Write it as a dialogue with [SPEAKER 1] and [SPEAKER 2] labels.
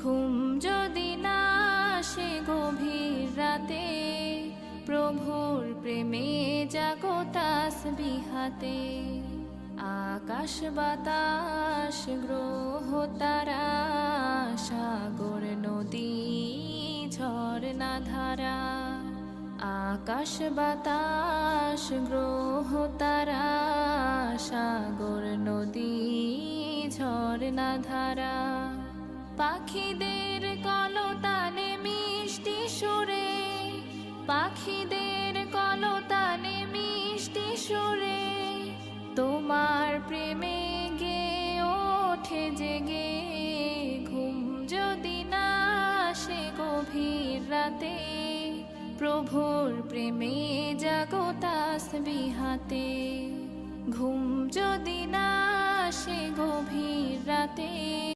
[SPEAKER 1] ঘুম যদি না আসে গভীর রাতে, প্রভুর প্রেমে জাগো তাসবিহাতে। আকাশ বাতাস গ্রহ তারা, সাগর নদী ঝরনা ধারা। আকাশ বাতাস গ্রহ তারা, সাগর নদী ঝরনা ধারা। পাখিদের কলতানে মিষ্টি সুরে, পাখিদের কলতানে মিষ্টি সুরে, তোমার প্রেমে গে ওঠে জেগে। ঘুম যদি না আসে গভীর রাতে, প্রভুর প্রেমে জাগো তাসবিহাতে। ঘুম যদি না আসে গভীর রাতে।